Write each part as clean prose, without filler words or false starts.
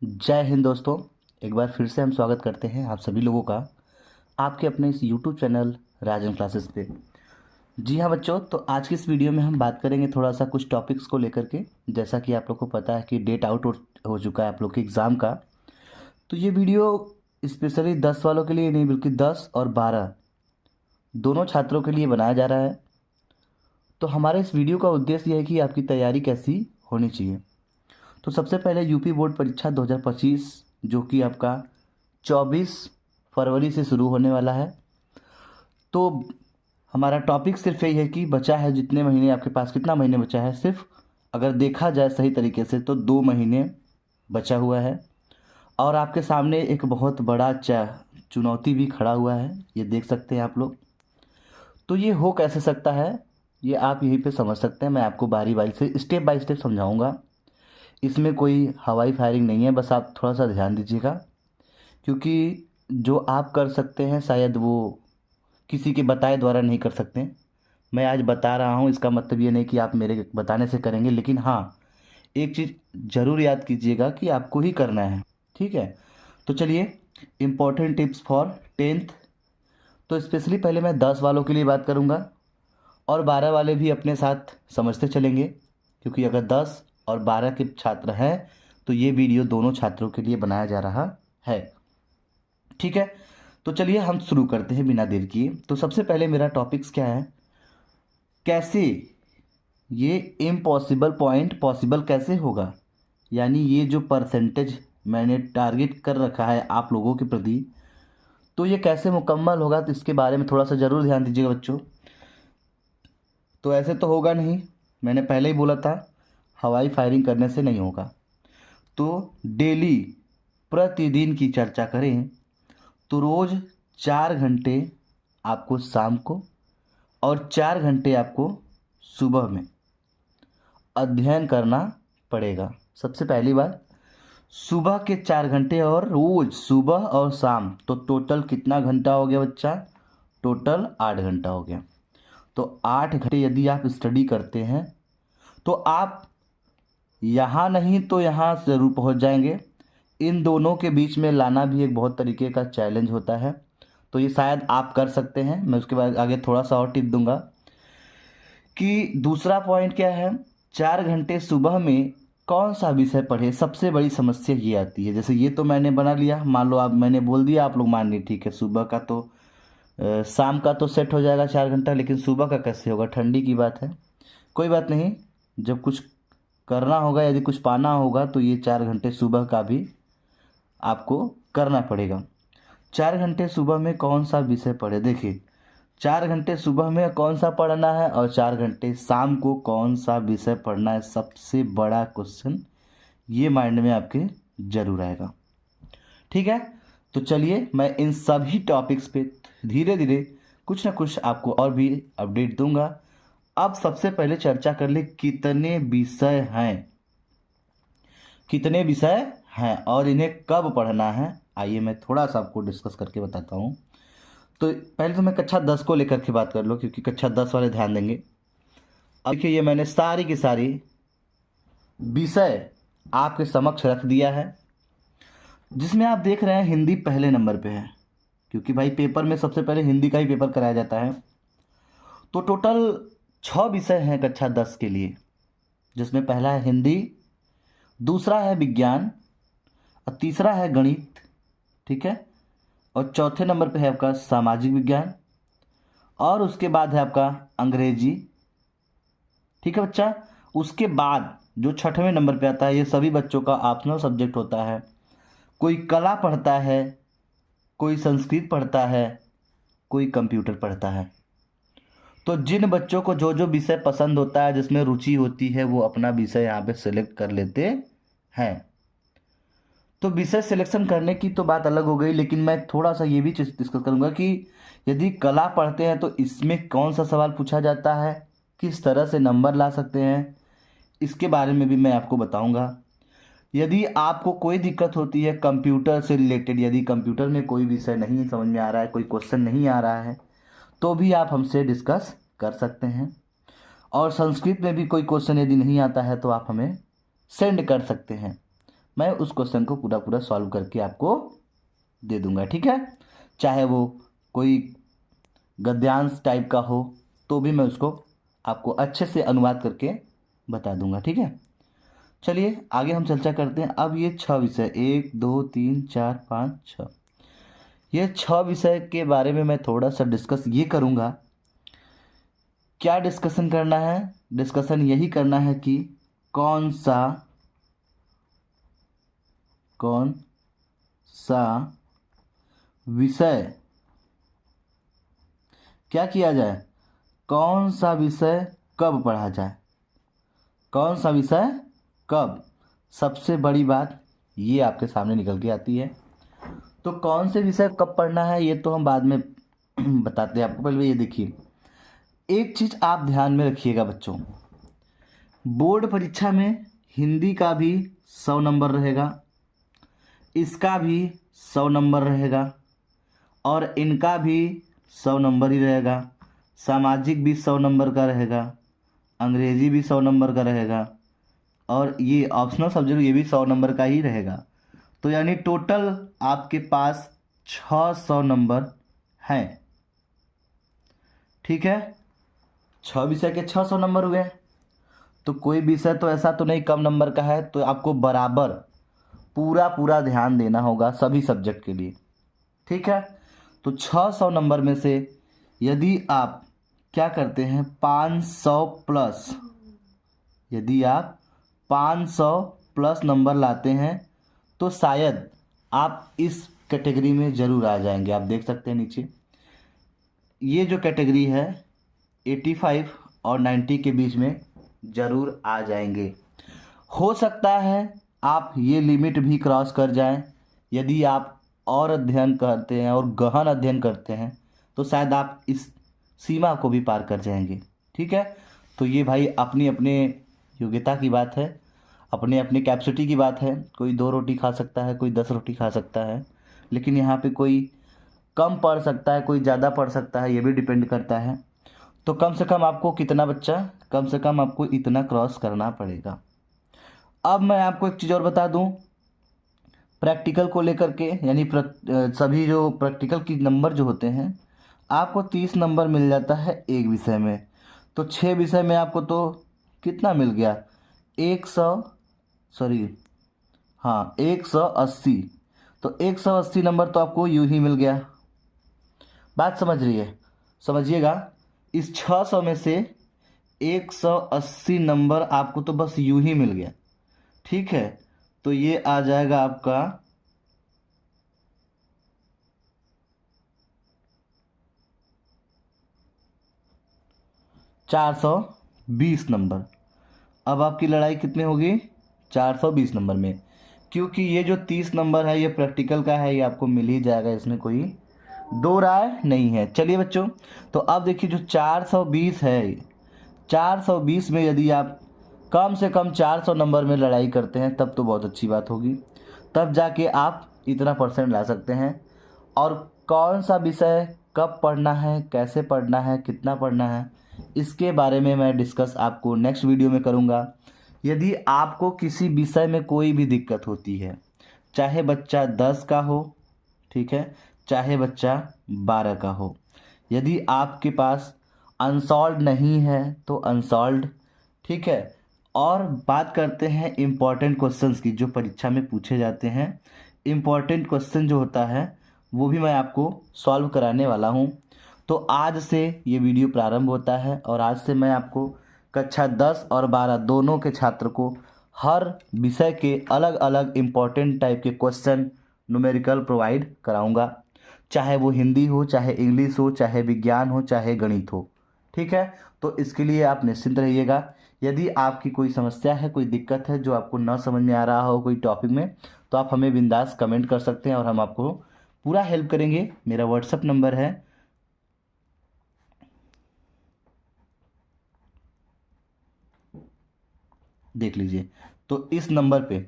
जय हिंद दोस्तों। एक बार फिर से हम स्वागत करते हैं आप सभी लोगों का आपके अपने इस यूट्यूब चैनल राजन क्लासेस पे। जी हाँ बच्चों, तो आज की इस वीडियो में हम बात करेंगे थोड़ा सा कुछ टॉपिक्स को लेकर के। जैसा कि आप लोग को पता है कि डेट आउट हो चुका है आप लोग के एग्ज़ाम का। तो ये वीडियो स्पेशली 10 वालों के लिए नहीं बल्कि 10 और 12 दोनों छात्रों के लिए बनाया जा रहा है। तो हमारे इस वीडियो का उद्देश्य यह है कि आपकी तैयारी कैसी होनी चाहिए। तो सबसे पहले यूपी बोर्ड परीक्षा 2025 जो कि आपका 24 फरवरी से शुरू होने वाला है। तो हमारा टॉपिक सिर्फ यही है कि बचा है जितने महीने आपके पास, कितना महीने बचा है, सिर्फ अगर देखा जाए सही तरीके से तो 2 महीने बचा हुआ है। और आपके सामने एक बहुत बड़ा चुनौती भी खड़ा हुआ है, ये देख सकते हैं आप लोग। तो ये हो कैसे सकता है, ये आप यहीं पे समझ सकते हैं। मैं आपको बारी बारी से स्टेप बाय स्टेप समझाऊंगा। इसमें कोई हवाई फायरिंग नहीं है, बस आप थोड़ा सा ध्यान दीजिएगा। क्योंकि जो आप कर सकते हैं शायद वो किसी के बताए द्वारा नहीं कर सकते। मैं आज बता रहा हूँ, इसका मतलब ये नहीं कि आप मेरे बताने से करेंगे, लेकिन हाँ, एक चीज़ ज़रूर याद कीजिएगा कि आपको ही करना है। ठीक है, तो चलिए, इम्पोर्टेंट टिप्स फॉर 10th। तो स्पेशली पहले मैं 10 वालों के लिए बात करूँगा और 12 वाले भी अपने साथ समझते चलेंगे। क्योंकि अगर 10 और 12 के छात्र हैं तो ये वीडियो दोनों छात्रों के लिए बनाया जा रहा है। ठीक है, तो चलिए हम शुरू करते हैं बिना देर किए। तो सबसे पहले मेरा टॉपिक्स क्या है, कैसे ये इम्पॉसिबल पॉइंट पॉसिबल कैसे होगा। यानी ये जो परसेंटेज मैंने टारगेट कर रखा है आप लोगों के प्रति, तो ये कैसे मुकम्मल होगा, तो इसके बारे में थोड़ा सा ज़रूर ध्यान दीजिएगा बच्चों। तो ऐसे तो होगा नहीं, मैंने पहले ही बोला था हवाई फायरिंग करने से नहीं होगा। तो डेली प्रतिदिन की चर्चा करें तो रोज़ 4 घंटे आपको शाम को और 4 घंटे आपको सुबह में अध्ययन करना पड़ेगा। सबसे पहली बात, सुबह के 4 घंटे और रोज़ सुबह और शाम, तो टोटल कितना घंटा हो गया बच्चा, टोटल 8 घंटा हो गया। तो 8 घंटे यदि आप स्टडी करते हैं तो आप यहाँ नहीं तो यहाँ ज़रूर पहुँच जाएंगे। इन दोनों के बीच में लाना भी एक बहुत तरीके का चैलेंज होता है। तो ये शायद आप कर सकते हैं। मैं उसके बाद आगे थोड़ा सा और टिप दूंगा कि दूसरा पॉइंट क्या है, 4 घंटे सुबह में कौन सा विषय पढ़े। सबसे बड़ी समस्या ये आती है, जैसे ये तो मैंने बना लिया, मान लो आप, मैंने बोल दिया, आप लोग मान लिए, ठीक है। सुबह का तो शाम का तो सेट हो जाएगा 4 घंटा, लेकिन सुबह का कैसे होगा, ठंडी की बात है। कोई बात नहीं, जब कुछ करना होगा, यदि कुछ पाना होगा तो ये 4 घंटे सुबह का भी आपको करना पड़ेगा। 4 घंटे सुबह में कौन सा विषय पढ़े, देखिए 4 घंटे सुबह में कौन सा पढ़ना है और 4 घंटे शाम को कौन सा विषय पढ़ना है, सबसे बड़ा क्वेश्चन ये माइंड में आपके जरूर आएगा। ठीक है, तो चलिए मैं इन सभी टॉपिक्स पे धीरे धीरे कुछ ना कुछ आपको और भी अपडेट दूंगा। अब सबसे पहले चर्चा कर ले कितने विषय हैं, कितने विषय हैं और इन्हें कब पढ़ना है। आइए मैं थोड़ा सा आपको डिस्कस करके बताता हूँ। तो पहले तो मैं कक्षा 10 को लेकर के बात कर लो, क्योंकि कक्षा 10 वाले ध्यान देंगे। अब देखिए, ये मैंने सारी की सारी विषय आपके समक्ष रख दिया है, जिसमें आप देख रहे हैं हिंदी पहले नंबर पे है, क्योंकि भाई पेपर में सबसे पहले हिंदी का ही पेपर कराया जाता है। तो टोटल 6 विषय हैं कक्षा 10 के लिए, जिसमें पहला है हिंदी, दूसरा है विज्ञान और तीसरा है गणित। ठीक है, और चौथे नंबर पे है आपका सामाजिक विज्ञान और उसके बाद है आपका अंग्रेजी। ठीक है बच्चा, उसके बाद जो छठवें नंबर पे आता है, ये सभी बच्चों का ऑप्शनल सब्जेक्ट होता है। कोई कला पढ़ता है, कोई संस्कृत पढ़ता है, कोई कंप्यूटर पढ़ता है। तो जिन बच्चों को जो जो विषय पसंद होता है, जिसमें रुचि होती है, वो अपना विषय यहाँ पे सेलेक्ट कर लेते हैं। तो विषय सिलेक्शन करने की तो बात अलग हो गई, लेकिन मैं थोड़ा सा ये भी चीज़ डिस्कस करूँगा कि यदि कला पढ़ते हैं तो इसमें कौन सा सवाल पूछा जाता है, किस तरह से नंबर ला सकते हैं, इसके बारे में भी मैं आपको बताऊंगा। यदि आपको कोई दिक्कत होती है कंप्यूटर से रिलेटेड, यदि कंप्यूटर में कोई विषय नहीं समझ में आ रहा है, कोई क्वेश्चन नहीं आ रहा है, तो भी आप हमसे डिस्कस कर सकते हैं। और संस्कृत में भी कोई क्वेश्चन यदि नहीं आता है तो आप हमें सेंड कर सकते हैं। मैं उस क्वेश्चन को पूरा पूरा सॉल्व करके आपको दे दूंगा, ठीक है। चाहे वो कोई गद्यांश टाइप का हो तो भी मैं उसको आपको अच्छे से अनुवाद करके बता दूंगा, ठीक है। चलिए आगे हम चर्चा करते हैं। अब ये 6 विषय, 1 2 3 4 5 6, ये 6 विषय के बारे में मैं थोड़ा सा डिस्कस ये करूँगा। क्या डिस्कशन करना है? डिस्कशन यही करना है कि कौन सा विषय क्या किया जाए, कौन सा विषय कब पढ़ा जाए, कौन सा विषय कब। सबसे बड़ी बात ये आपके सामने निकल के आती है। तो कौन से विषय कब पढ़ना है ये तो हम बाद में बताते हैं आपको। पहले ये देखिए, एक चीज़ आप ध्यान में रखिएगा बच्चों, बोर्ड परीक्षा में हिंदी का भी 100 नंबर रहेगा, इसका भी 100 नंबर रहेगा, और इनका भी 100 नंबर ही रहेगा। सामाजिक भी 100 नंबर का रहेगा, अंग्रेजी भी 100 नंबर का रहेगा, और ये ऑप्शनल सब्जेक्ट ये भी 100 नंबर का ही रहेगा। तो यानी टोटल आपके पास 600 नंबर हैं, ठीक है। 6 विषय के 600 नंबर हुए। तो कोई विषय तो ऐसा तो नहीं कम नंबर का है, तो आपको बराबर पूरा पूरा ध्यान देना होगा सभी सब्जेक्ट के लिए, ठीक है। तो 600 नंबर में से यदि आप क्या करते हैं 500 प्लस, यदि आप 500 प्लस नंबर लाते हैं तो शायद आप इस कैटेगरी में ज़रूर आ जाएंगे। आप देख सकते हैं नीचे ये जो कैटेगरी है 85 और 90 के बीच में ज़रूर आ जाएंगे। हो सकता है आप ये लिमिट भी क्रॉस कर जाएं। यदि आप और अध्ययन करते हैं और गहन अध्ययन करते हैं तो शायद आप इस सीमा को भी पार कर जाएंगे, ठीक है। तो ये भाई अपनी अपने योग्यता की बात है, अपने अपने कैपेसिटी की बात है। कोई 2 रोटी खा सकता है, कोई 10 रोटी खा सकता है, लेकिन यहाँ पे कोई कम पढ़ सकता है, कोई ज़्यादा पढ़ सकता है, ये भी डिपेंड करता है। तो कम से कम आपको कितना बच्चा, कम से कम आपको इतना क्रॉस करना पड़ेगा। अब मैं आपको एक चीज़ और बता दूं, प्रैक्टिकल को लेकर के, यानी सभी जो प्रैक्टिकल की नंबर जो होते हैं आपको 30 नंबर मिल जाता है एक विषय में। तो 6 विषय में आपको तो कितना मिल गया, 180। तो 180 नंबर तो आपको यूं ही मिल गया। बात समझ रही है? समझिएगा, इस 600 में से 180 नंबर आपको तो बस यूं ही मिल गया, ठीक है। तो ये आ जाएगा आपका 420 नंबर। अब आपकी लड़ाई कितने होगी, 420 नंबर में, क्योंकि ये जो 30 नंबर है ये प्रैक्टिकल का है, ये आपको मिल ही जाएगा, इसमें कोई दो राय नहीं है। चलिए बच्चों, तो अब देखिए जो 420 है, 420 में यदि आप कम से कम 400 नंबर में लड़ाई करते हैं तब तो बहुत अच्छी बात होगी, तब जाके आप इतना परसेंट ला सकते हैं। और कौन सा विषय कब पढ़ना है, कैसे पढ़ना है, कितना पढ़ना है, इसके बारे में मैं डिस्कस आपको नेक्स्ट वीडियो में करूँगा। यदि आपको किसी विषय में कोई भी दिक्कत होती है, चाहे बच्चा 10 का हो, ठीक है, चाहे बच्चा 12 का हो, यदि आपके पास अनसॉल्व नहीं है तो अनसॉल्व, ठीक है। और बात करते हैं इम्पॉर्टेंट क्वेश्चंस की जो परीक्षा में पूछे जाते हैं। इम्पॉर्टेंट क्वेश्चन जो होता है वो भी मैं आपको सॉल्व कराने वाला हूँ। तो आज से ये वीडियो प्रारंभ होता है और आज से मैं आपको कक्षा 10 और 12 दोनों के छात्र को हर विषय के अलग अलग इम्पॉर्टेंट टाइप के क्वेश्चन न्यूमेरिकल प्रोवाइड कराऊंगा, चाहे वो हिंदी हो, चाहे इंग्लिश हो, चाहे विज्ञान हो, चाहे गणित हो, ठीक है। तो इसके लिए आप निश्चिंत रहिएगा। यदि आपकी कोई समस्या है, कोई दिक्कत है जो आपको न समझ में आ रहा हो कोई टॉपिक में, तो आप हमें बिंदास कमेंट कर सकते हैं और हम आपको पूरा हेल्प करेंगे। मेरा व्हाट्सअप नंबर है, देख लीजिए। तो इस नंबर पे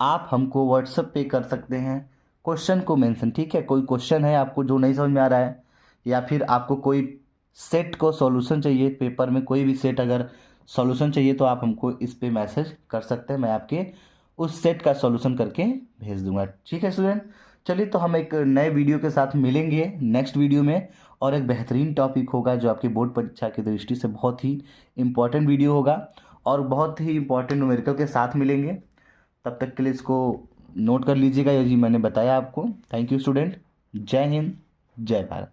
आप हमको व्हाट्सएप पे कर सकते हैं, क्वेश्चन को मेंशन, ठीक है। कोई क्वेश्चन है आपको जो नहीं समझ में आ रहा है, या फिर आपको कोई सेट को सॉल्यूशन चाहिए, पेपर में कोई भी सेट अगर सॉल्यूशन चाहिए तो आप हमको इस पे मैसेज कर सकते हैं। मैं आपके उस सेट का सॉल्यूशन करके भेज दूंगा। ठीक है स्टूडेंट, चलिए तो हम एक नए वीडियो के साथ मिलेंगे नेक्स्ट वीडियो में, और एक बेहतरीन टॉपिक होगा जो आपकी बोर्ड परीक्षा की दृष्टि से बहुत ही इम्पोर्टेंट वीडियो होगा, और बहुत ही इम्पोर्टेंट न्यूमेरिकल के साथ मिलेंगे। तब तक के लिए इसको नोट कर लीजिएगा, ये जी मैंने बताया आपको। थैंक यू स्टूडेंट, जय हिंद, जय भारत।